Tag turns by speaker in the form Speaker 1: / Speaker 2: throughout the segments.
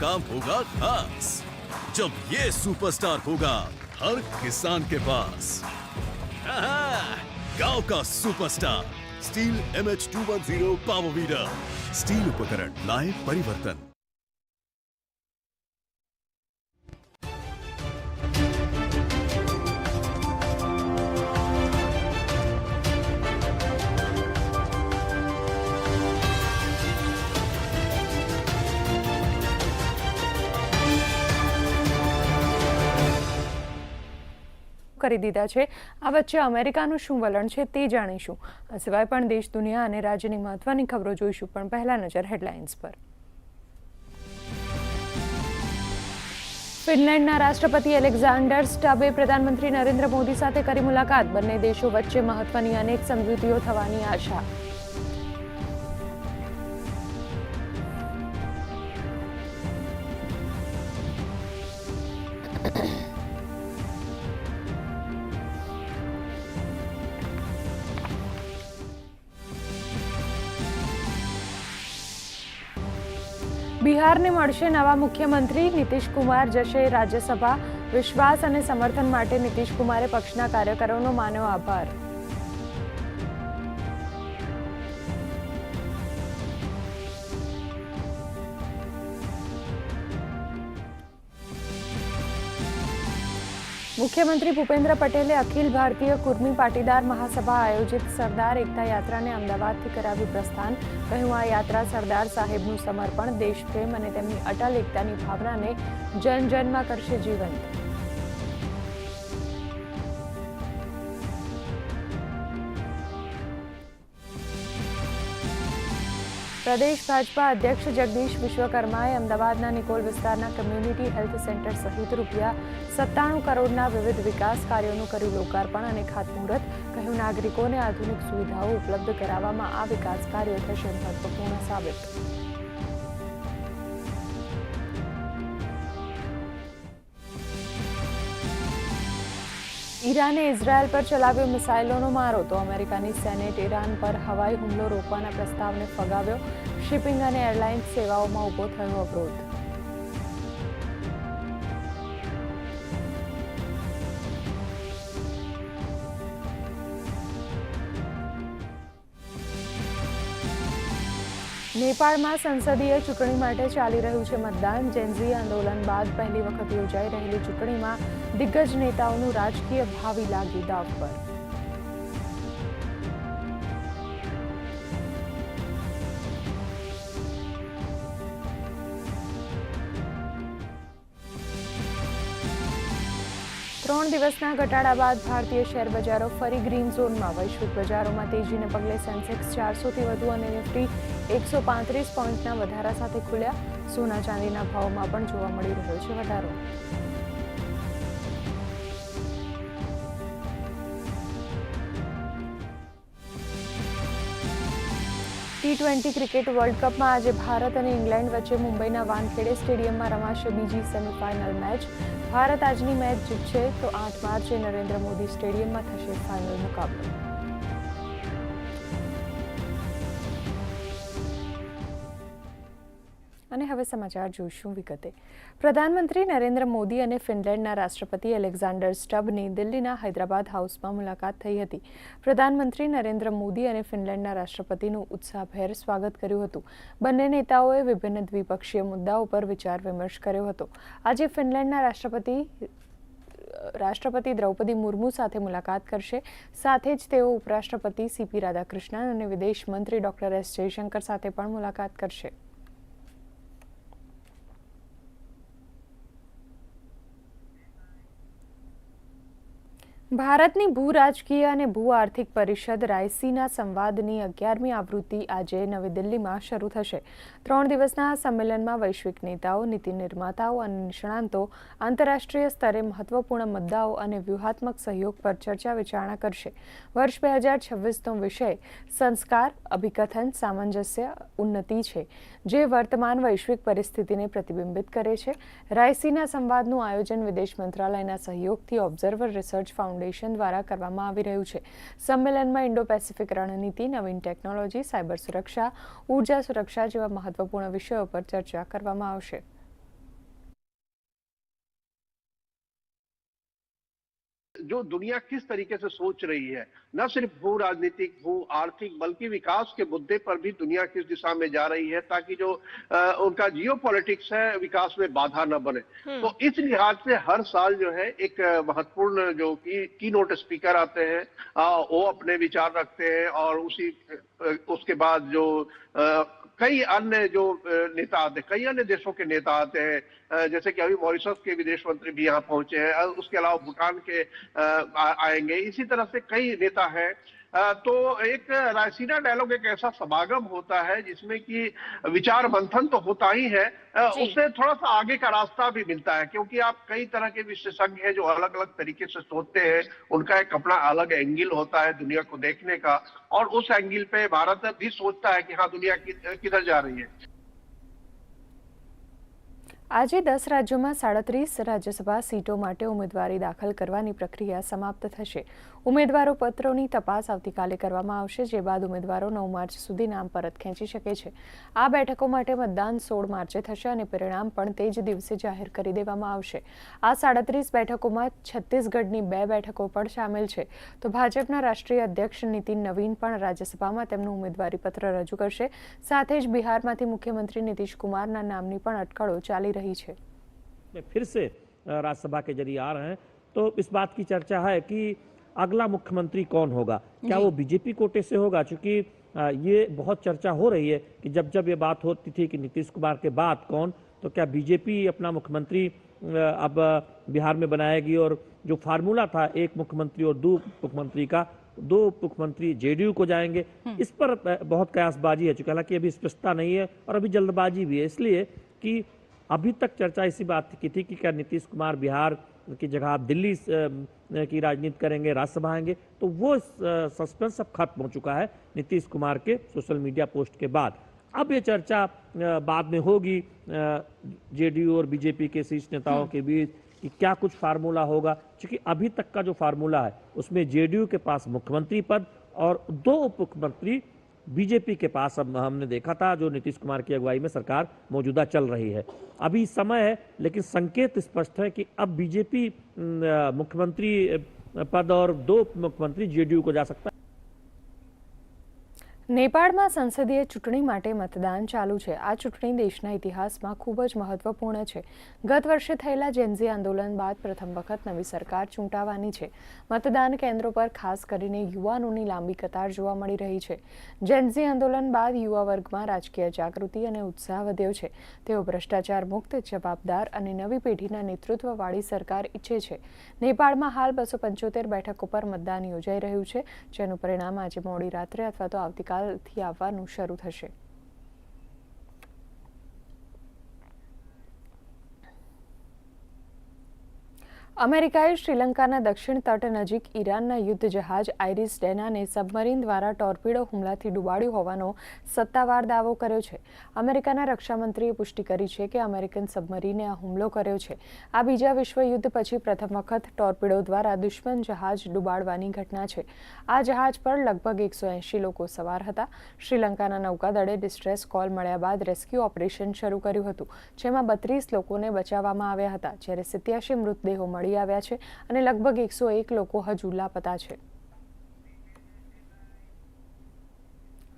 Speaker 1: काम होगा खास जब ये सुपरस्टार होगा हर किसान के पास। गांव का superstar steel MH210 power weeder, steel उपकरण लाए परिवर्तन।
Speaker 2: કરી દીધા છે। આ વચ્ચે અમેરિકાનું શું વલણ છે તે જાણીશું। આ સિવાય પણ દેશ, દુનિયા અને રાજ્યની મહત્વની ખબરો જોઈશું। પણ પહેલા નજર હેડલાઇન્સ પર। ફિનલેન્ડના રાષ્ટ્રપતિ એલેક્ઝાન્ડર સ્ટબે પ્રધાનમંત્રી નરેન્દ્ર મોદી સાથે કરી મુલાકાત। બંને દેશો વચ્ચે મહત્વની અનેક સમજૂતીઓ થવાની આશા। બિહારને મળશે નવા મુખ્યમંત્રી, નીતિશ કુમાર જશે રાજ્યસભા। વિશ્વાસ અને સમર્થન માટે નીતિશ કુમારે પક્ષના કાર્યકરોનો માન્યો આભાર। મુખ્યમંત્રી ભૂપેન્દ્ર પટેલે અખિલ ભારતીય કુર્મી પાટીદાર મહાસભા આયોજિત સરદાર એકતા યાત્રાને અમદાવાદથી કરાવ્યું પ્રસ્થાન। કહ્યું, આ યાત્રા સરદાર સાહેબનું સમર્પણ, દેશપ્રેમ અને તેમની અટલ એકતાની ભાવનાને જન જનમાં કરશે જીવંત। પ્રદેશ ભાજપા અધ્યક્ષ જગદીશ વિશ્વકર્માએ અમદાવાદના નિકોલ વિસ્તારના કમ્યુનિટી હેલ્થ સેન્ટર સહિત ₹97 કરોડના વિવિધ વિકાસ કાર્યોનું કર્યું લોકાર્પણ અને ખાતમુહૂર્ત। કહ્યું, નાગરિકોને આધુનિક સુવિધાઓ ઉપલબ્ધ કરાવવામાં આ વિકાસ કાર્યો થશે મહત્વપૂર્ણ સાબિત। ઈરાને ઇઝરાયલ પર ચલાવ્યો મિસાઇલોનો મારો તો અમેરિકાની સેનેટ ઈરાન પર હવાઈ હુમલો રોકવાના પ્રસ્તાવને ફગાવ્યો। શિપિંગ અને એરલાઇન્સ સેવાઓમાં ઊભો થયો અવરોધ। નેપાળમાં સંસદીય ચૂંટણી માટે ચાલી રહ્યું છે મતદાન। જેનઝી આંદોલન બાદ પહેલી વખત યોજાઈ રહેલી ચૂંટણીમાં દિગ્ગજ નેતાઓનું રાજકીય ભાવિ લાગી દાવ પર। ત્રણ દિવસના ઘટાડા બાદ ભારતીય શેર બજારો ફરી ગ્રીન ઝોનમાં। વૈશ્વિક બજારોમાં તેજીને પગલે સેન્સેક્સ 400થી વધુ અને નિફ્ટી 135 પોઈન્ટના વધારા સાથે ખુલ્યા। સોના ચાંદીના ભાવોમાં પણ જોવા મળી રહ્યો છે વધારો। T20 ક્રિકેટ વર્લ્ડ કપમાં આજે ભારત અને ઇંગ્લેન્ડ વચ્ચે મુંબઈના વાનખેડે સ્ટેડિયમમાં રમાશે બીજી સેમીફાઇનલ મેચ। ભારત આજની મેચ જીતશે તો 8 માર્ચે નરેન્દ્ર મોદી સ્ટેડિયમમાં થશે ફાઇનલ મુકાબલો। અને હવે સમાચાર જોઈશું વિગતે। પ્રધાનમંત્રી નરેન્દ્ર મોદી અને ફિનલેન્ડના રાષ્ટ્રપતિ એલેક્ઝાન્ડર સ્ટબની દિલ્હીના હૈદરાબાદ હાઉસમાં મુલાકાત થઈ હતી। પ્રધાનમંત્રી નરેન્દ્ર મોદી અને ફિનલેન્ડના રાષ્ટ્રપતિનું ઉત્સાહભેર સ્વાગત કર્યું હતું। બંને નેતાઓએ વિભિન્ન દ્વિપક્ષીય મુદ્દાઓ પર વિચાર વિમર્શ કર્યો હતો। આજે ફિનલેન્ડના રાષ્ટ્રપતિ દ્રૌપદી મુર્મુ સાથે મુલાકાત કરશે। સાથે જ તેઓ ઉપરાષ્ટ્રપતિ CP રાધાકૃષ્ણન અને વિદેશ મંત્રી ડોક્ટર S જયશંકર સાથે પણ મુલાકાત કરશે। ભારતની ભૂ રાજકીય અને ભૂ આર્થિક પરિષદ રાયસીના સંવાદની 11મી આવૃત્તિ આજે નવી દિલ્હીમાં શરૂ થશે। 3 દિવસના આ સંમેલનમાં વૈશ્વિક નેતાઓ, નીતિ નિર્માતાઓ અને નિષ્ણાંતો આંતરરાષ્ટ્રીય સ્તરે મહત્વપૂર્ણ મુદ્દાઓ અને વ્યૂહાત્મક સહયોગ પર ચર્ચા વિચારણા કરશે। વર્ષ 2026નો વિષય સંસ્કાર, અભિકથન, સામંજસ્ય, ઉન્નતિ છે, જે વર્તમાન વૈશ્વિક પરિસ્થિતિને પ્રતિબિંબિત કરે છે। રાયસીના સંવાદનું આયોજન વિદેશ મંત્રાલયના સહયોગથી ઓબ્ઝર્વર રિસર્ચ ફાઉન્ડેશન દ્વારા કરવામાં આવી રહ્યું છે। સંમેલનમાં ઇન્ડો પેસિફિક રણનીતિ, નવીન ટેકનોલોજી, સાયબર સુરક્ષા, ઉર્જા સુરક્ષા જેવા મહત્વપૂર્ણ વિષયો પર ચર્ચા કરવામાં આવશે।
Speaker 3: जो दुनिया किस तरीके से सोच रही है, न सिर्फ भू राजनीतिक, भू आर्थिक, बल्कि विकास के मुद्दे पर भी दुनिया किस दिशा में जा रही है, ताकि जो उनका जियो पॉलिटिक्स है विकास में बाधा न बने। तो इस लिहाज से हर साल जो है एक महत्वपूर्ण जो की नोट स्पीकर आते हैं, वो अपने विचार रखते हैं, और उसके बाद जो कई अन्य जो नेता आते हैं, कई अन्य देशों के नेता आते हैं, जैसे कि अभी मॉरिशस के विदेश मंत्री भी यहाँ पहुंचे हैं, उसके अलावा भूटान के आएंगे, इसी तरह से कई नेता हैं। तो एक रायसीना डायलॉग एक ऐसा समागम होता है जिसमें कि विचार मंथन तो होता ही है, उससे थोड़ा सा आगे का रास्ता भी मिलता है, क्योंकि आप कई तरह के विशेषज्ञ हैं जो अलग अलग तरीके से सोचते हैं, उनका एक अपना अलग एंगल होता है दुनिया को देखने का, और उस एंगल पे भारत भी सोचता है कि हाँ दुनिया किधर जा रही है।
Speaker 2: આજે 10 રાજ્યોમાં 37 રાજ્યસભા સીટો માટે ઉમેદવારી દાખલ કરવાની પ્રક્રિયા સમાપ્ત થશે. ઉમેદવારો પત્રોની તપાસ આવતીકાલે કરવામાં આવશે, જે બાદ ઉમેદવારો 9 માર્ચ સુધી નામ પરત ખેંચી શકે છે. આ બેઠકો માટે મતદાન 16 માર્ચે થશે અને પરિણામ પણ તે જ દિવસે જાહેર કરી દેવામાં આવશે. આ 37 બેઠકોમાં છત્તીસગઢની 2 બેઠકો પણ સામેલ છે. તો ભાજપના રાષ્ટ્રીય અધ્યક્ષ નીતિન નવીન પણ રાજ્યસભામાં તેમનું ઉમેદવારી પત્ર રજૂ કરશે. સાથે જ બિહારમાંથી મુખ્યમંત્રી નીતિશ કુમારના નામની પણ અટકળો ચાલી रही है.
Speaker 4: फिर से राज्यसभा के जरिए आ रहे हैं, तो इस बात की चर्चा है कि अगला मुख्यमंत्री कौन होगा, क्या वो बीजेपी कोटे से होगा, क्योंकि ये बहुत चर्चा हो रही है कि जब जब ये बात होती थी कि नीतीश कुमार के बाद कौन, तो क्या बीजेपी अपना मुख्यमंत्री अब बिहार में बनाएगी, और जो फार्मूला था एक मुख्यमंत्री और 2 मुख्यमंत्री का, 2 मुख्यमंत्री जेडीयू को जाएंगे, इस पर बहुत कयासबाजी है, चूंकि हालांकि अभी स्पष्टता नहीं है और अभी जल्दबाजी भी है, इसलिए कि अभी तक चर्चा इसी बात की थी कि क्या नीतीश कुमार बिहार की जगह आप दिल्ली की राजनीति करेंगे, राज्यसभा आएंगे, तो वो सस्पेंस अब खत्म हो चुका है नीतीश कुमार के सोशल मीडिया पोस्ट के बाद. अब ये चर्चा बाद में होगी जेडीयू और बीजेपी के शीर्ष नेताओं के बीच कि क्या कुछ फार्मूला होगा, क्योंकि अभी तक का जो फार्मूला है उसमें जेडीयू के पास मुख्यमंत्री पद और 2 उप मुख्यमंत्री बीजेपी के पास अब हमने देखा था, जो नीतीश कुमार की अगुवाई में सरकार मौजूदा चल रही है. अभी समय है, लेकिन संकेत स्पष्ट है कि अब बीजेपी मुख्यमंत्री पद और 2 मुख्यमंत्री जेडीयू को जा सकता है.
Speaker 2: નેપાળમાં સંસદીય ચૂંટણી માટે મતદાન ચાલુ છે. આ ચૂંટણી દેશના ઇતિહાસમાં ખૂબ જ મહત્વપૂર્ણ છે. ગત વર્ષે થયેલા જેન્ઝી આંદોલન બાદ પ્રથમ વખત નવી સરકાર ચૂંટાવાની છે. મતદાન કેન્દ્રો પર ખાસ કરીને યુવાનોની લાંબી કતાર જોવા મળી રહી છે. જેન્ઝી આંદોલન બાદ યુવા વર્ગમાં રાજકીય જાગૃતિ અને ઉત્સાહ વધ્યો છે. તેઓ ભ્રષ્ટાચાર મુક્ત, જવાબદાર અને નવી પેઢીના નેતૃત્વવાળી સરકાર ઈચ્છે છે. નેપાળમાં હાલ 275 બેઠકો પર મતદાન યોજાઈ રહ્યું છે, જેનું પરિણામ આજે મોડી રાત્રે અથવા તો આવતીકાલ થી આવવાનું શરૂ થશે. અમેરિકાએ શ્રીલંકાના દક્ષિણ તટ નજીક ઈરાનના યુદ્ધ જહાજ આઇરિસ ડેનાને સબમરીન દ્વારા ટોર્પીડો હુમલાથી ડૂબાડ્યું હોવાનો સત્તાવાર દાવો કર્યો છે. અમેરિકાના રક્ષામંત્રીએ પુષ્ટિ કરી છે કે અમેરિકન સબમરીને આ હુમલો કર્યો છે. આ બીજા વિશ્વયુદ્ધ પછી પ્રથમ વખત ટોર્પીડો દ્વારા દુશ્મન જહાજ ડૂબાડવાની ઘટના છે. આ જહાજ પર લગભગ 180 લોકો સવાર હતા. શ્રીલંકાના નૌકાદળે ડિસ્ટ્રેસ કોલ મળ્યા બાદ રેસ્ક્યુ ઓપરેશન શરૂ કર્યું હતું, જેમાં 32 લોકોને બચાવવામાં આવ્યા હતા, જ્યારે 87 મૃતદેહો મળી આવ્યા છે અને લગભગ 101 લોકો હજુ લાપતા છે.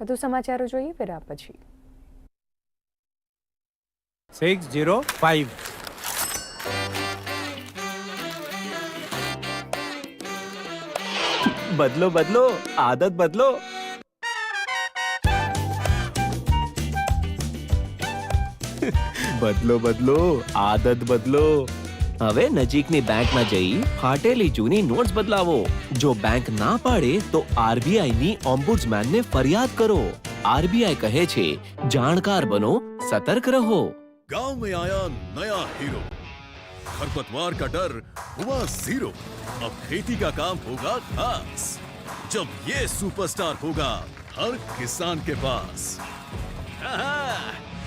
Speaker 2: વધુ સમાચારો જોઈએ વિરામ પછી.
Speaker 5: 605 बदलो बदलो आदत बदलो. બદલો બદલો આદત બદલો. હવે નજીકની બેંકમાં જઈ ફાટેલી જૂની નોટ્સ બદલાવો. જો બેંક ના પાડે તો આરબીઆઈ ની ઓમ્બુડ્સમેનને ફરિયાદ કરો. આરબીઆઈ કહે છે, જાણકાર બનો, સતર્ક રહો.
Speaker 1: गांव में आया नया हीरो, खरपतवार का डर हुआ जीरो. अब खेती का काम होगा खास, जब ये सुपरस्टार होगा हर किसान के पास.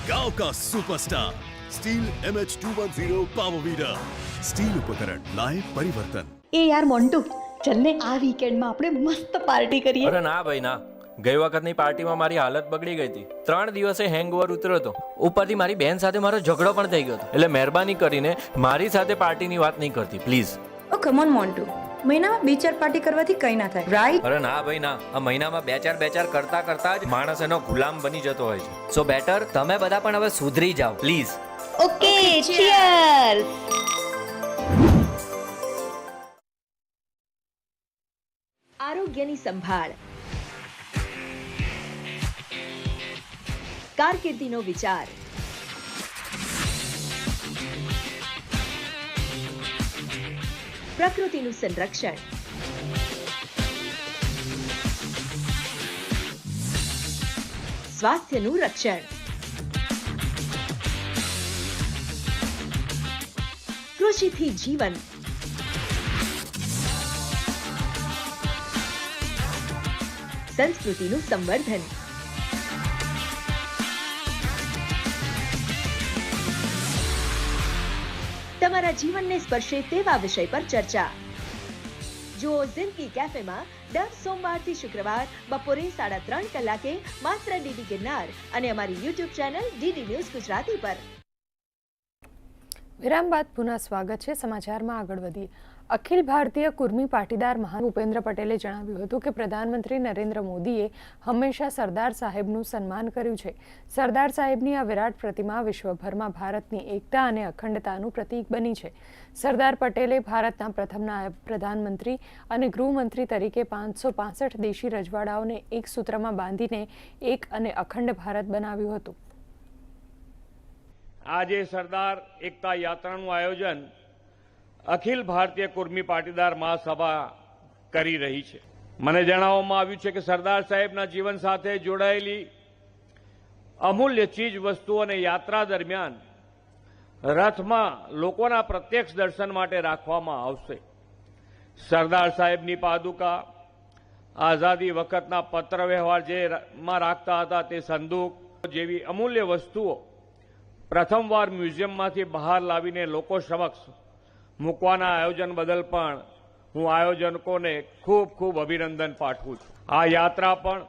Speaker 1: गांव का superstar steel MH210 power weeder. Steel उपकरण लाए परिवर्तन.
Speaker 6: એ યાર મોન્ટુ, ચલ ને આ વીકેન્ડમાં આપણે મસ્ત પાર્ટી કરીએ.
Speaker 7: અરે ના ભાઈ ના, ગઈ વખતની પાર્ટીમાં મારી હાલત બગડી ગઈ હતી. 3 દિવસે હેંગઓવર ઉતર્યો હતો. ઉપરથી મારી બહેન સાથે મારો ઝઘડો પણ થઈ ગયો હતો. એટલે મહેરબાની કરીને મારી સાથે પાર્ટીની વાત નહીં કરતી please.
Speaker 6: Oh come on Montu, મહિનામાં 2-4 પાર્ટી કરવાથી કંઈ ના થાય, રાઈટ?
Speaker 7: અરે ના ભાઈ ના, આ મહિનામાં બે ચાર કરતા કરતા જ માણસ એનો ગુલામ બની જતો હોય છે. સો બેટર તમે બધા પણ હવે સુધરી જાઓ પ્લીઝ.
Speaker 6: Okay, cheers.
Speaker 8: આરોગ્યની સંભાળ, કારકિર્દીનો વિચાર, પ્રકૃતિનું સંરક્ષણ, સ્વાસ્થ્યનું રક્ષણ, કૃષિથી જીવન, સંસ્કૃતિનું સંવર્ધન. તમારા જીવનને સ્પર્શે તેવા વિષય પર ચર્ચા. જુઓ જિંદગી કેફેમાં દર સોમવારથી શુક્રવાર બપોરે 3:30 કલાકે માત્ર ડીડી ગિરનાર અને અમારી YouTube channel DD news Gujarati પર.
Speaker 2: વિરામ બાદ પુનઃ સ્વાગત છે. સમાચારમાં આગળ વધીએ. અખિલ ભારતીય કુર્મી પાટીદાર મહાન ભૂપેન્દ્ર પટેલે જણાવ્યું હતું કે પ્રધાનમંત્રી નરેન્દ્ર મોદીએ હંમેશા સરદાર સાહેબનું સન્માન કર્યું છે. સરદાર સાહેબની આ વિરાટ પ્રતિમા વિશ્વભરમાં ભારતની એકતા અને અખંડતાનું પ્રતીક બની છે. સરદાર પટેલે ભારતના પ્રથમ નાયબ પ્રધાનમંત્રી અને ગૃહમંત્રી તરીકે 565 દેશી રજવાડાઓને એક સૂત્રમાં બાંધીને એક અને અખંડ ભારત બનાવ્યું હતું.
Speaker 9: આજે સરદાર એકતા યાત્રાનું આયોજન અખિલ ભારતીય કુર્મી પાટીદાર મહાસભા કરી રહી છે. મને જણાવવામાં આવ્યું છે કે સરદાર સાહેબના જીવન સાથે જોડાયેલી અમૂલ્ય ચીજ વસ્તુઓને યાત્રા દરમિયાન રથમાં લોકોના પ્રત્યક્ષ દર્શન માટે રાખવામાં આવશે. સરદાર સાહેબની પાદુકા, આઝાદી વખતના પત્ર વ્યવહાર જેમાં રાખતા હતા તે સંદૂક જેવી અમૂલ્ય વસ્તુઓ પ્રથમવાર મ્યુઝિયમમાંથી બહાર લાવીને લોકો સમક્ષ મૂકવાના આયોજન બદલ પણ હું આયોજકોને ખૂબ ખૂબ અભિનંદન પાઠવું છું. આ યાત્રા પણ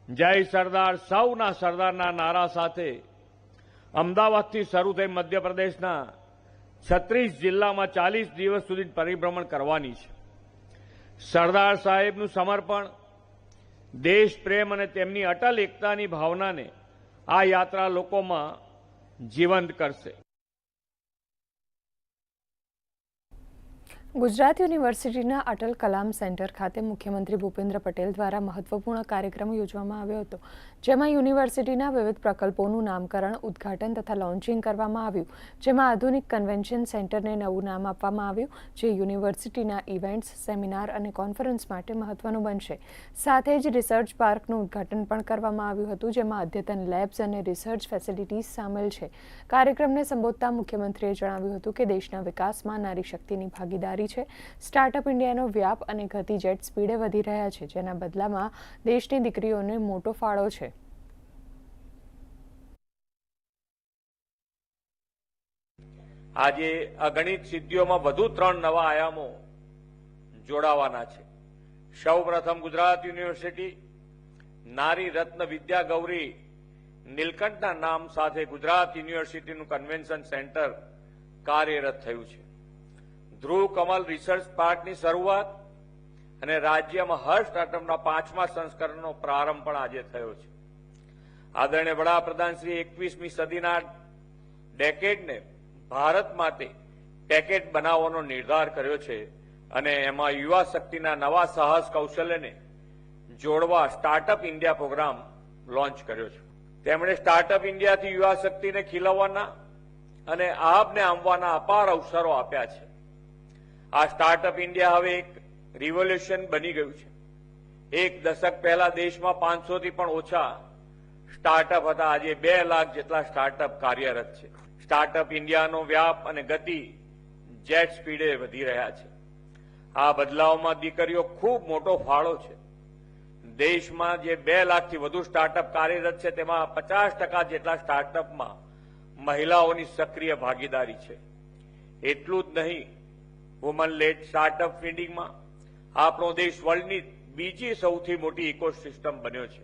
Speaker 9: જય સરદાર સૌના સરદારના નારા સાથે અમદાવાદથી શરૂ થઈ મધ્યપ્રદેશના 36 જિલ્લામાં 40 દિવસ સુધી પરિભ્રમણ કરવાની છે. સરદાર સાહેબનું સમર્પણ, દેશ પ્રેમ અને તેમની અટલ એકતાની ભાવનાને આ યાત્રા લોકોમાં જીવંત કરશે.
Speaker 2: ગુજરાત યુનિવર્સિટીના અટલ કલામ સેન્ટર ખાતે મુખ્યમંત્રી ભૂપેન્દ્ર પટેલ દ્વારા મહત્વપૂર્ણ કાર્યક્રમ યોજવામાં આવ્યો હતો, જેમાં યુનિવર્સિટીના વિવિધ પ્રકલ્પોનું નામકરણ, ઉદ્ઘાટન તથા લોન્ચિંગ કરવામાં આવ્યું, જેમાં આધુનિક કન્વેન્શન સેન્ટરને નવું નામ આપવામાં આવ્યું, જે યુનિવર્સિટીના ઇવેન્ટ્સ, સેમિનાર અને કોન્ફરન્સ માટે મહત્વનું બનશે. સાથે જ રિસર્ચ પાર્કનું ઉદ્ઘાટન પણ કરવામાં આવ્યું હતું, જેમાં અદ્યતન લેબ્સ અને રિસર્ચ ફેસિલિટીઝ સામેલ છે. કાર્યક્રમને સંબોધતા મુખ્યમંત્રીએ જણાવ્યું હતું કે દેશના વિકાસમાં નારી શક્તિની ભાગીદારી છે. સ્ટાર્ટઅપ ઇન્ડિયાનો વ્યાપ અને ગતિ જેટ સ્પીડે વધી રહ્યા છે, જેના બદલામાં દેશની દીકરીઓને મોટો ફાળો છે.
Speaker 9: આજે અગણિત સિદ્ધિઓમાં વધુ 3 નવા આયામો જોડાવાના છે. સૌપ્રથમ ગુજરાત યુનિવર્સિટી નારી રત્ન વિદ્યા ગૌરી નીલકંઠના નામ સાથે ગુજરાત યુનિવર્સિટીનું કન્વેન્શન સેન્ટર કાર્યરત થયું છે. ધ્રુવ કમલ રિસર્ચ પાર્કની શરૂઆત અને રાજ્યમાં હર સ્ટાર્ટઅપના 5મા સંસ્કરણનો પ્રારંભ પણ આજે થયો છે. આદરણીય વડાપ્રધાન શ્રી 21મી સદીના ડેકેડને ભારત માટે પેકેટ બનાવવાનો નિર્ધાર કર્યો છે અને એમાં યુવા શક્તિના નવા સાહસ કૌશલ્યને જોડવા સ્ટાર્ટઅપ ઇન્ડિયા પ્રોગ્રામ લોન્ચ કર્યો છે. તેમણે સ્ટાર્ટઅપ ઇન્ડિયાથી યુવા શક્તિને ખીલવવાના અને આપને આંબવાના અપાર અવસરો આપ્યા છે. આ સ્ટાર્ટઅપ ઇન્ડિયા હવે એક રિવોલ્યુશન બની ગયું છે. એક દશક પહેલા દેશમાં 500થી પણ ઓછા સ્ટાર્ટઅપ હતા. આજે 2 લાખ જેટલા સ્ટાર્ટઅપ કાર્યરત છે. સ્ટાર્ટઅપ ઇન્ડિયાનો વ્યાપ અને ગતિ જેટ સ્પીડે વધી રહ્યા છે. આ બદલાવમાં દીકરીઓ ખૂબ મોટો ફાળો છે. દેશમાં જે 2 લાખથી વધુ સ્ટાર્ટઅપ કાર્યરત છે તેમાં 50% જેટલા સ્ટાર્ટઅપમાં મહિલાઓની સક્રિય ભાગીદારી છે. એટલું જ નહીં, વુમન લેડ સ્ટાર્ટઅપ ફંડિંગમાં આપણો દેશ વર્લ્ડની બીજી સૌથી મોટી ઇકોસિસ્ટમ બન્યો છે.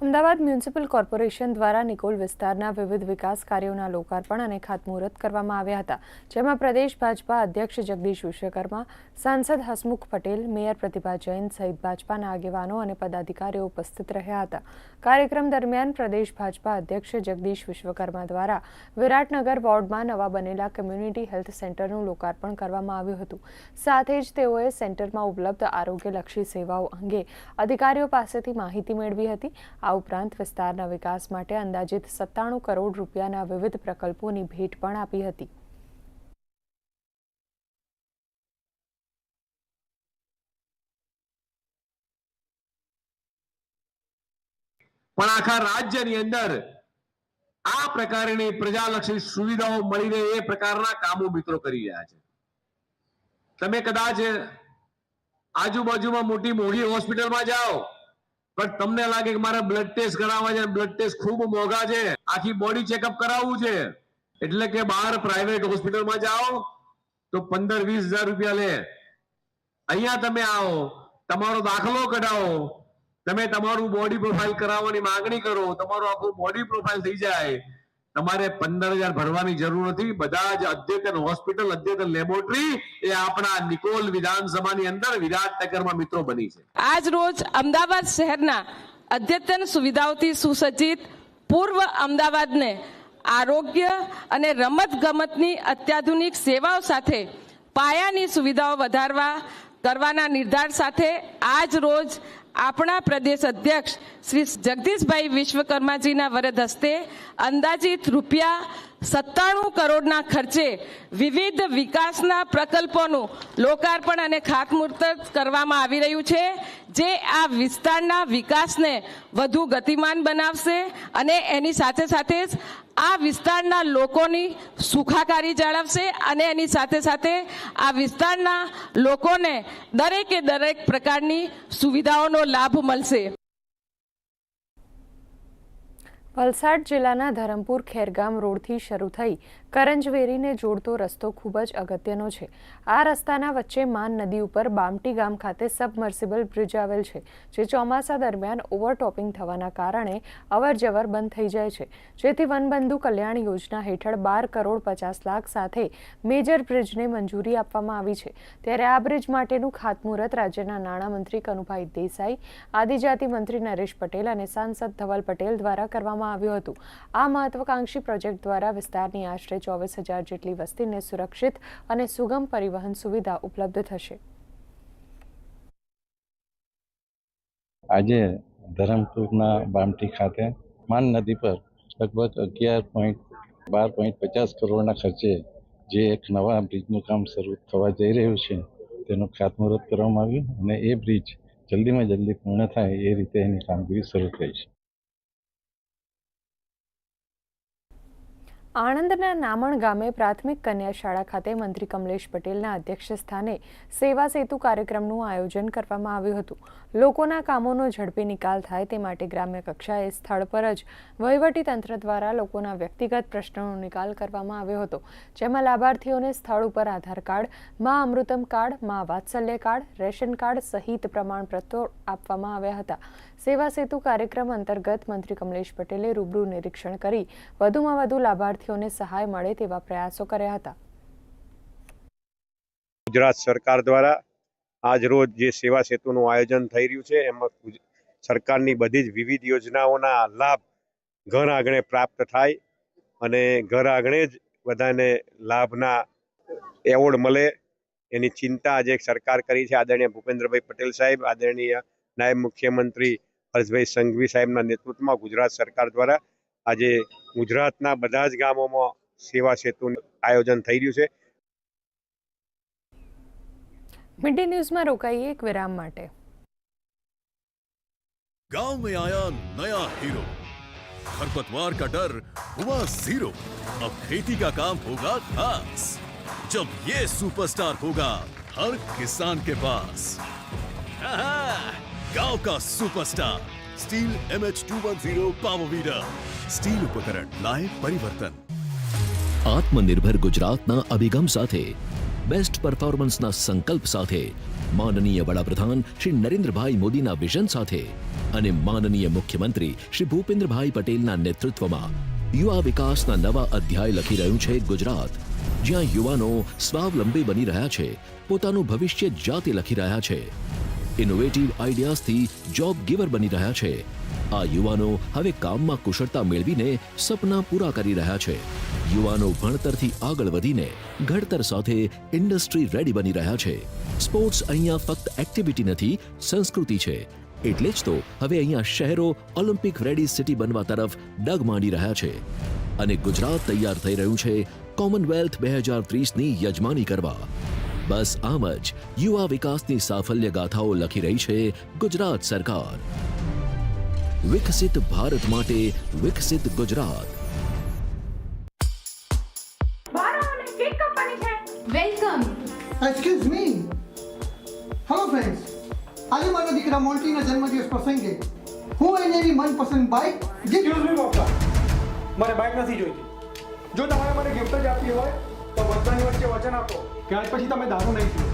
Speaker 2: અમદાવાદ મ્યુનિસિપલ કોર્પોરેશન દ્વારા નિકોલ વિસ્તારના વિવિધ વિકાસ કાર્યોના લોકાર્પણ અને ખાતમુહૂર્ત કરવામાં આવ્યા હતા, જેમાં પ્રદેશ ભાજપા અધ્યક્ષ જગદીશ વિશ્વકર્મા, સાંસદ હસમુખ પટેલ, મેયર પ્રતિભા જૈન સહિત ભાજપાના આગેવાનો અને પદાધિકારીઓ ઉપસ્થિત રહ્યા હતા. કાર્યક્રમ દરમિયાન પ્રદેશ ભાજપા અધ્યક્ષ જગદીશ વિશ્વકર્મા દ્વારા વિરાટનગર વોર્ડમાં નવા બનેલા કમ્યુનિટી હેલ્થ સેન્ટરનું લોકાર્પણ કરવામાં આવ્યું હતું. સાથે જ તેઓએ સેન્ટરમાં ઉપલબ્ધ આરોગ્યલક્ષી સેવાઓ અંગે અધિકારીઓ પાસેથી માહિતી મેળવી હતી. આ ઉપરાંત વિસ્તારના વિકાસ માટે અંદાજિત 97 કરોડ રૂપિયાના વિવિધ પ્રકલ્પોની ભેટ પણ આપી હતી.
Speaker 10: પણ આખા રાજ્યની અંદર આ પ્રકારની પ્રજાલક્ષી સુવિધાઓ મળી રહે એ પ્રકારના કામો મિત્રો કરી રહ્યા છે. તમે કદાચ આજુબાજુમાં મોટી મોટી હોસ્પિટલમાં જાઓ, પણ તમને લાગે કે મારે બ્લડ ટેસ્ટ કરાવવા છે, બ્લડ ટેસ્ટ ખૂબ મોંઘા છે, આખી બોડી ચેકઅપ કરાવવું છે, એટલે કે બહાર પ્રાઇવેટ હોસ્પિટલમાં જાઓ તો 15-20 હજાર રૂપિયા લે. અહીંયા તમે આવો, તમારો દાખલો કઢાવો, તમે તમારું બોડી પ્રોફાઇલ કરાવવાની માંગણી કરો, તમારું આખું બોડી પ્રોફાઇલ થઈ જાય, તમારે 15,000 ભરવાની જરૂર નથી. બધા જ અદ્યતન હોસ્પિટલ, અદ્યતન લેબોરેટરી એ આપણા નિકોલ વિધાનસભાની અંદર વિરાટનગરમાં મિત્રો બની છે.
Speaker 11: આજ રોજ અમદાવાદ શહેરના અદ્યતન સુવિધાઓથી સુસજ્જિત પૂર્વ અમદાવાદને આરોગ્ય અને રમત ગમતની અત્યાધુનિક સેવાઓ સાથે પાયાની સુવિધાઓ કરવાના નિર્ધાર સાથે આજ રોજ આપણા પ્રદેશ અધ્યક્ષ શ્રી જગદીશભાઈ વિશ્વકર્માજીના વરદ હસ્તે અંદાજિત રૂપિયા 97 કરોડના ખર્ચે વિવિધ વિકાસના પ્રકલ્પોનું લોકાર્પણ અને ખાતમુહૂર્ત કરવામાં આવી રહ્યું છે, જે આ વિસ્તારના વિકાસને વધુ ગતિમાન બનાવશે અને એની સાથે સાથે જ આ વિસ્તારના લોકોની સુખાકારી જાળવશે અને એની સાથે સાથે આ વિસ્તારના લોકોને દરેક પ્રકારની સુવિધાઓનો લાભ મળશે.
Speaker 2: વલસાડ જિલ્લાના ધરમપુર ખેરગામ રોડથી શરૂ થઈ કરંજવેરીને જોડતો રસ્તો ખૂબ જ અગત્યનો છે. આ રસ્તાના વચ્ચે માન નદી ઉપર બામટી ગામ ખાતે સબમર્સિબલ બ્રિજ આવેલ છે, જે ચોમાસા દરમિયાન ઓવરટોપિંગ થવાના કારણે અવરજવર બંધ થઈ જાય છે, જેથી વનબંધુ કલ્યાણ યોજના હેઠળ 12 કરોડ 50 લાખ સાથે મેજર બ્રિજને મંજૂરી આપવામાં આવી છે. ત્યારે આ બ્રિજ માટેનું ખાતમુહૂર્ત રાજ્યના નાણામંત્રી કનુભાઈ દેસાઈ, આદિજાતિ મંત્રી નરેશ પટેલ અને સાંસદ ધવલ પટેલ દ્વારા કરવામાં આવ્યું હતું. આ મહત્વાકાંક્ષી પ્રોજેક્ટ દ્વારા વિસ્તારની આશરે 24,000 જેટલી વસ્તીને સુરક્ષિત અને સુગમ પરિવહન સુવિધા ઉપલબ્ધ થશે.
Speaker 12: આજે ધરમપુરના બામટી ખાતે માન નદી પર લગભગ 12.50 કરોડના ખર્ચે જે એક નવા બ્રિજનું કામ શરૂ થવા જઈ રહ્યું છે, તેનું ખાતમુહૂર્ત કરવામાં આવ્યું અને એ બ્રિજ જલ્દીમાં જલ્દી પૂર્ણ થાય એ રીતે એની કામગીરી શરૂ થઈ છે.
Speaker 2: આણંદના નામણ ગામે પ્રાથમિક કન્યા શાળા ખાતે મંત્રી કમલેશ પટેલના અધ્યક્ષ સ્થાને સેવા સેતુ કાર્યક્રમનું આયોજન કરવામાં આવ્યું હતું. લોકોના કામોનો ઝડપી નિકાલ થાય તે માટે ગ્રામ્ય કક્ષાએ સ્થળ પર જ વહીવટીતંત્ર દ્વારા લોકોના વ્યક્તિગત પ્રશ્નોનો નિકાલ કરવામાં આવ્યો હતો, જેમાં લાભાર્થીઓને સ્થળ ઉપર આધાર કાર્ડ, મા અમૃતમ કાર્ડ, મા વાત્સલ્ય કાર્ડ, રેશન કાર્ડ સહિત પ્રમાણપત્રો આપવામાં આવ્યા હતા. સેવા સેતુ કાર્યક્રમ અંતર્ગત મંત્રી કમલેશ પટેલે રૂબરૂ નિરીક્ષણ કરી વધુમાં વધુ લાભાર્થીઓને સહાય મળે તેવા પ્રયાસો કર્યા હતા.
Speaker 13: ગુજરાત સરકાર દ્વારા આજ રોજ જે સેવા સેતુનું આયોજન થઈ રહ્યું છે, એમાં સરકારની બધી જ વિવિધ યોજનાઓના લાભ ઘર આંગણે પ્રાપ્ત થાય અને ઘર આંગણે જ બધાને લાભના એવોર્ડ મળે એની ચિંતા આજે સરકાર કરી છે. આદરણીય ભૂપેન્દ્રભાઈ પટેલ સાહેબ, આદરણીય નાયબ મુખ્યમંત્રી હર્ષભાઈ સંઘવી સાહેબના નેતૃત્વમાં ગુજરાત સરકાર દ્વારા આજે ગુજરાતના બધા જ ગામોમાં સેવા સેતુનું આયોજન થઈ રહ્યું છે.
Speaker 2: મિડ ડે ન્યૂઝમાં રોકાઈએ એક વિરામ માટે.
Speaker 1: गांव में आया नया हीरो, खरपतवार का डर हुआ जीरो. अब खेती का काम होगा खास, जब ये सुपरस्टार होगा हर किसान के पास. गांव का superstar steel MH210 power weeder. Steel उपकरण लाए परिवर्तन.
Speaker 5: आत्मनिर्भर गुजरातना अभिगम साथे
Speaker 1: બેસ્ટ પરફોર્મન્સના સંકલ્પ સાથે, માનનીય વડાપ્રધાન શ્રી નરેન્દ્રભાઈ મોદીના વિઝન સાથે અને માનનીય મુખ્યમંત્રી શ્રી ભૂપેન્દ્રભાઈ પટેલના નેતૃત્વમાં યુવા વિકાસના નવા અધ્યાય લખી રહ્યું છે ગુજરાત, જ્યાં યુવાનો સ્વાવલંબી બની રહ્યા છે, પોતાનું ભવિષ્ય જાતે લખી રહ્યા છે, ઇનોવેટિવ આઈડિયાઝથી જોબ ગિવર બની રહ્યા છે. આ યુવાનો હવે કામમાં કુશળતા મેળવીને સપના પૂરા કરી રહ્યા છે. યુવાનો ભણતરથી આગળ વધીને ઘડતર સાથે ઇન્ડસ્ટ્રી રેડી બની રહ્યા છે. સ્પોર્ટ્સ અહીંયા ફક્ત એક્ટિવિટી નથી, સંસ્કૃતિ છે. એટલે જ તો હવે અહીંયા શહેરો ઓલિમ્પિક રેડી સિટી બનવા તરફ ડગ માંડી રહ્યા છે અને ગુજરાત તૈયાર થઈ રહ્યું છે કોમનવેલ્થ 2030ની યજમાની કરવા. બસ આમ જ યુવા વિકાસની સાફલ્ય ગાથાઓ લખી રહી છે ગુજરાત સરકાર. વિકસિત ભારત માટે વિકસિત Gujarat.
Speaker 6: Welcome.
Speaker 14: Excuse me. Hello friends, આજે મારા દીકરા મોન્ટીના જન્મદિવસ પ્રસંગે હું એને એની મનપસંદ બાઇક
Speaker 15: એક્સક્યુઝ મી પપ્પા, મને બાઇક નથી જોઈતી. જો તમારે મને ગિફ્ટ જ આપવી હોય તો બધાની વચ્ચે વચન આપો કે આજ પછી તમે દારૂ નહીં પીઓ.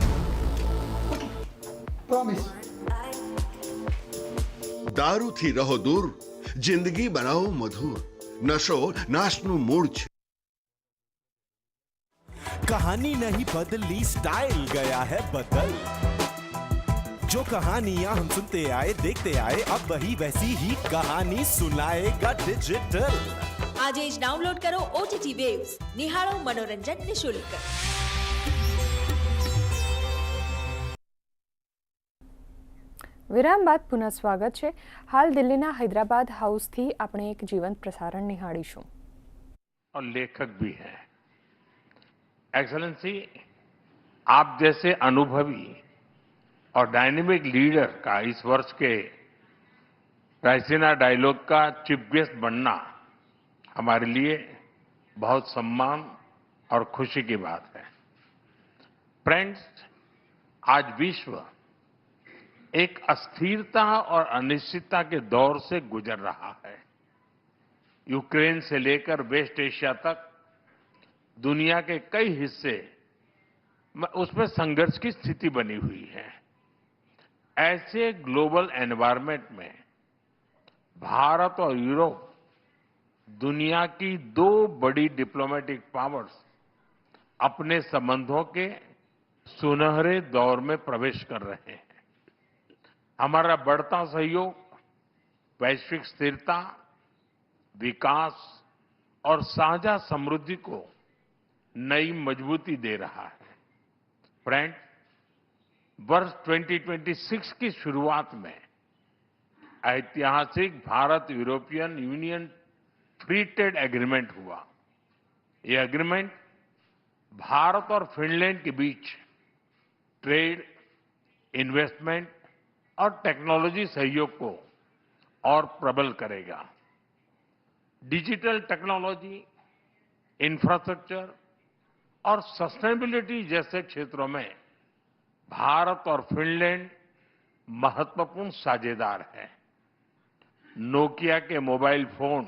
Speaker 14: પ્રોમિસ.
Speaker 16: દારૂથી રહો દૂર, જિંદગી બનાવો મધુર. નશો નાશનું મૂળ છે.
Speaker 17: कहानी नहीं बदली, स्टाइल गया है बदल. जो कहानियां हम सुनते आए, देखते आए, अब वही वैसी ही कहानी सुनाएगा डिजिटल.
Speaker 8: આજે જ ડાઉનલોડ કરો OTT વેવ્સ. નિહાળો મનોરંજન નિઃશુલ્ક.
Speaker 2: વિરામ બાદ પુનઃ સ્વાગત છે. હાલ દિલ્હીના હૈદરાબાદ હાઉસથી આપણે એક જીવંત પ્રસારણ નિહાળીશું.
Speaker 9: और लेखक भी है. एक्सेलेंसी, आप जैसे अनुभवी और डायनेमिक लीडर का इस वर्ष के रायसीना डायलॉग का चीफ गेस्ट बनना हमारे लिए बहुत सम्मान और खुशी की बात है. फ्रेंड्स, आज विश्व एक अस्थिरता और अनिश्चितता के दौर से गुजर रहा है. यूक्रेन से लेकर वेस्ट एशिया तक दुनिया के कई हिस्से उसमें संघर्ष की स्थिति बनी हुई है. ऐसे ग्लोबल एनवायरनमेंट में भारत और यूरोप दुनिया की दो बड़ी डिप्लोमेटिक पावर्स अपने संबंधों के सुनहरे दौर में प्रवेश कर रहे हैं. हमारा बढ़ता सहयोग वैश्विक स्थिरता, विकास और साझा समृद्धि को नई मजबूती दे रहा है. फ्रेंड, वर्ष 2026 की शुरुआत में ऐतिहासिक Bharat European union free trade agreement हुआ. यह एग्रीमेंट भारत और फिनलैंड के बीच ट्रेड, इन्वेस्टमेंट और टेक्नोलॉजी सहयोग को और प्रबल करेगा. डिजिटल टेक्नोलॉजी, इंफ्रास्ट्रक्चर और सस्टेनेबिलिटी जैसे क्षेत्रों में भारत और फिनलैंड महत्वपूर्ण साझेदार हैं. नोकिया के मोबाइल फोन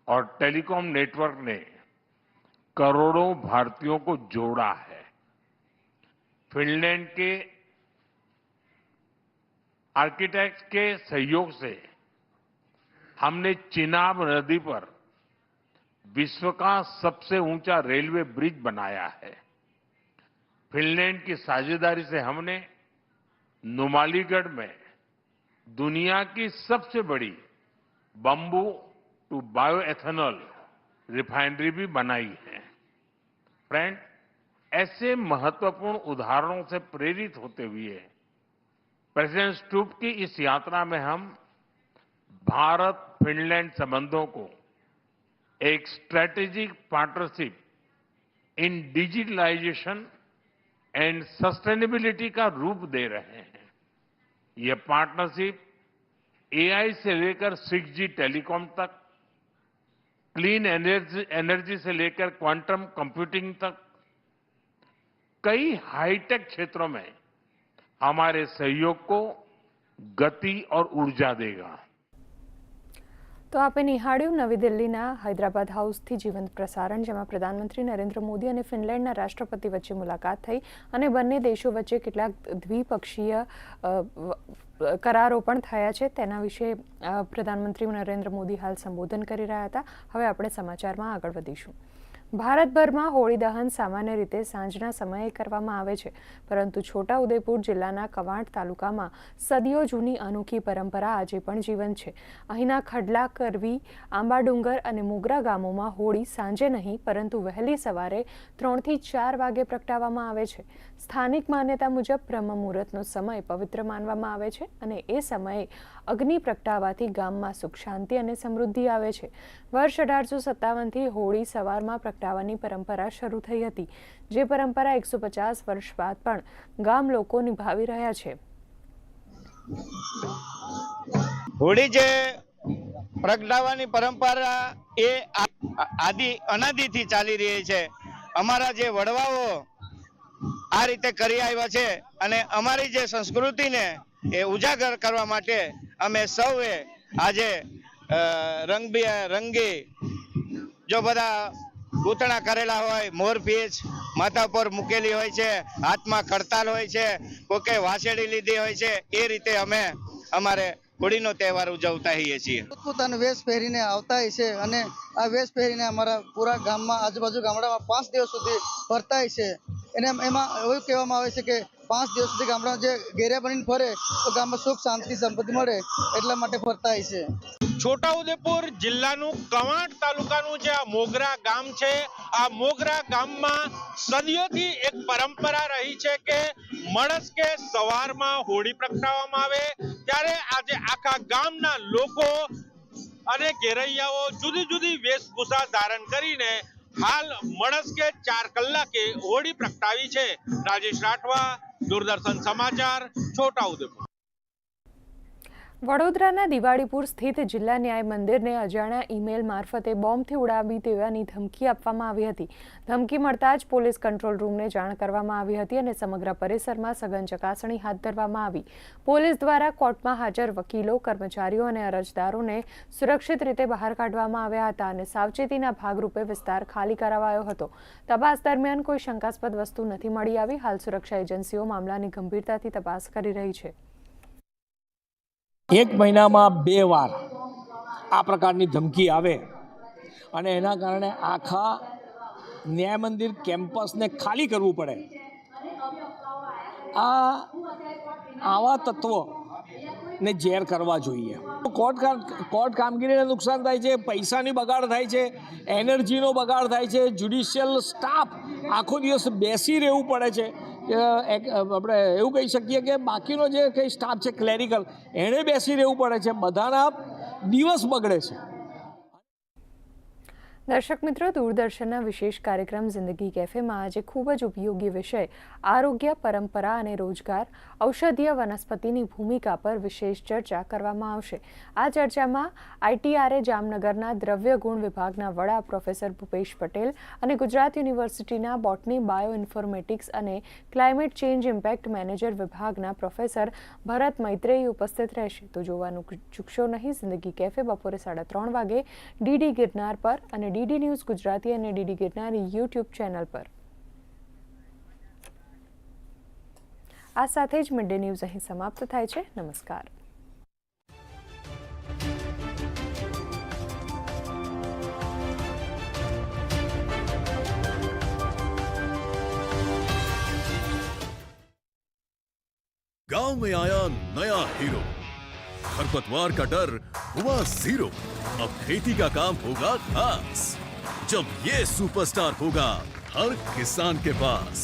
Speaker 9: और टेलीकॉम नेटवर्क ने करोड़ों भारतीयों को जोड़ा है. फिनलैंड के आर्किटेक्ट के सहयोग से हमने चिनाब नदी पर विश्व का सबसे ऊंचा रेलवे ब्रिज बनाया है. फिनलैंड की साझेदारी से हमने नुमालीगढ़ में दुनिया की सबसे बड़ी बंबू टू बायोएथेनॉल रिफाइनरी भी बनाई है. फ्रेंड, ऐसे महत्वपूर्ण उदाहरणों से प्रेरित होते हुए प्रेसिडेंट स्टूप की इस यात्रा में हम भारत फिनलैंड संबंधों को एक strategic partnership in digitalization and sustainability का रूप दे रहे हैं. यह पार्टनरशिप एआई से लेकर 6G टेलीकॉम तक, क्लीन एनर्जी से लेकर क्वांटम कंप्यूटिंग तक कई हाईटेक क्षेत्रों में हमारे सहयोग को गति और ऊर्जा देगा.
Speaker 2: તો આપે નિહાળ્યું નવી દિલ્હીના હૈદરાબાદ હાઉસથી જીવંત પ્રસારણ, જેમાં પ્રધાનમંત્રી નરેન્દ્ર મોદી અને ફિનલેન્ડના રાષ્ટ્રપતિ વચ્ચે મુલાકાત થઈ અને બંને દેશો વચ્ચે કેટલાક દ્વિપક્ષીય કરારો પણ થયા છે. તેના વિશે પ્રધાનમંત્રી નરેન્દ્ર મોદી હાલ સંબોધન કરી રહ્યા હતા. હવે આપણે સમાચારમાં આગળ વધીશું. ભારતભરમાં હોળી દહન સામાન્ય રીતે સાંજના સમયે કરવામાં આવે છે, પરંતુ છોટાઉદેપુર જિલ્લાના કવાંટ તાલુકામાં સદીઓ જૂની અનોખી પરંપરા આજે પણ જીવંત છે. અહીંના ખડલા, કરવી, આંબાડુંગર અને મોગરા ગામોમાં હોળી સાંજે નહીં પરંતુ વહેલી સવારે 3 થી 4 વાગે પ્રગટાવવામાં આવે છે. સ્થાનિક માન્યતા મુજબ બ્રહ્મ મુહૂર્તનો સમય પવિત્ર માનવામાં આવે છે અને એ સમયે અગ્નિ પ્રગટાવવાથી ગામમાં સુખ, શાંતિ અને સમૃદ્ધિ આવે છે. વર્ષ 1857થી હોળી સવારમાં પ્રગટાવવાની પરંપરા શરૂ થઈ હતી, જે પરંપરા 150 વર્ષ બાદ પણ ગામ લોકો નિભાવી રહ્યા છે.
Speaker 18: હોળી જે પ્રગટાવવાની પરંપરા એ અનાદિથી ચાલી રહી છે. અમારા જે વડવાઓ આ રીતે કરી આવ્યા છે અને અમારી જે સંસ્કૃતિને એ ઉજાગર કરવા માટે અમે સૌએ આજે રંગી જો બધા ગૂંથણા કરેલા હોય, મોરપીંછ માથા પર મૂકેલી હોય છે, હાથમાં કડતાલ હોય છે, કોકે વાસેડી લીધી હોય છે, એ રીતે અમે અમારે હોળીનો તહેવાર ઉજવતા હોઈએ છીએ.
Speaker 19: પોતાનો વેશ પહેરીને આવતા હોય છે અને આ વેશ પહેરીને અમારા પૂરા ગામમાં, આજુબાજુ ગામડામાં 5 દિવસ સુધી ફરતા હોય છે. એને એમાં એવું કહેવામાં આવે છે કે 5 દિવસ સુધી ગામડા જે ઘેરિયા બનીને ફરે તો ગામમાં સુખ, શાંતિ, સંપત્તિ મળે, એટલા માટે ફરતા હોય છે.
Speaker 20: છોટાઉદેપુર જિલ્લાનું કવાંટ તાલુકાનું જે આ મોગરા ગામ છે, આ મોગરા ગામમાં સદીઓથી એક પરંપરા રહી છે કે મળસ્કે સવારમાં હોળી પ્રગટાવવામાં આવે ત્યારે આજે આખા ગામના લોકો અને ઘેરૈયાઓ જુદી જુદી વેશભૂષા ધારણ કરીને હાલ મળસ્કે 4 કલાકે હોળી પ્રગટાવી છે. રાજેશ રાઠવા, દૂરદર્શન સમાચાર, છોટાઉદેપુર.
Speaker 2: વડોદરાના દિવાળીપુર સ્થિત જિલ્લા ન્યાય મંદિરને અજાણ્યા ઈમેલ મારફતે બોમ્બથી ઉડાવી દેવાની ધમકી આપવામાં આવી હતી. ધમકી મળતા જ પોલીસ કંટ્રોલ રૂમને જાણ કરવામાં આવી હતી અને સમગ્ર પરિસરમાં સઘન ચકાસણી હાથ ધરવામાં આવી. પોલીસ દ્વારા કોર્ટમાં હાજર વકીલો, કર્મચારીઓ અને અરજદારોને સુરક્ષિત રીતે બહાર કાઢવામાં આવ્યા હતા અને સાવચેતીના ભાગરૂપે વિસ્તાર ખાલી કરાવાયો હતો. તપાસ દરમિયાન કોઈ શંકાસ્પદ વસ્તુ નથી મળી આવી. હાલ સુરક્ષા એજન્સીઓ મામલાની ગંભીરતાથી તપાસ કરી રહી છે.
Speaker 21: 1 મહિનામાં 2 વાર આ પ્રકારની ધમકી આવે અને એના કારણે આખા ન્યાય મંદિર કેમ્પસને ખાલી કરવું પડે. આવા તત્વોને ઝેર કરવા જોઈએ. કોર્ટ કામગીરીને નુકસાન થાય છે, પૈસાની બગાડ થાય છે, એનર્જીનો બગાડ થાય છે, જ્યુડિશિયલ સ્ટાફ આખો દિવસ બેસી રહેવું પડે છે. આપણે એવું કહી શકીએ કે બાકીનો જે કંઈ સ્ટાફ છે ક્લેરિકલ, એણે બેસી રહેવું પડે છે. બધાના દિવસ બગડે છે.
Speaker 2: દર્શક મિત્રો, દૂરદર્શનના વિશેષ કાર્યક્રમ જિંદગી કેફેમાં આજે ખૂબ જ ઉપયોગી વિષય આરોગ્ય, પરંપરા અને રોજગાર, ઔષધીય વનસ્પતિની ભૂમિકા પર વિશેષ ચર્ચા કરવામાં આવશે. આ ચર્ચામાં ITRA જામનગરના દ્રવ્ય ગુણ વિભાગના વડા પ્રોફેસર ભૂપેશ પટેલ અને ગુજરાત યુનિવર્સિટીના બોટની, બાયો ઇન્ફોર્મેટિક્સ અને ક્લાઇમેટ ચેન્જ ઇમ્પેક્ટ મેનેજર વિભાગના પ્રોફેસર ભરત મૈત્રેયી ઉપસ્થિત રહેશે. તો જોવાનું ચૂકશો નહીં. જિંદગી કેફે બપોરે 3:30 વાગે DD ગિરનાર પર અને DD ન્યૂઝ ગુજરાતી અને DD ગિરનારી YouTube ચેનલ પર. આ સાથે જ મિડ ડે ન્યૂઝ અહીં સમાપ્ત થાય છે. નમસ્કાર.
Speaker 1: गांव में आया नया हीरो, खरपतवार का डर हुआ जीरो. अब खेती का काम होगा खास, जब ये सुपरस्टार होगा हर किसान के पास.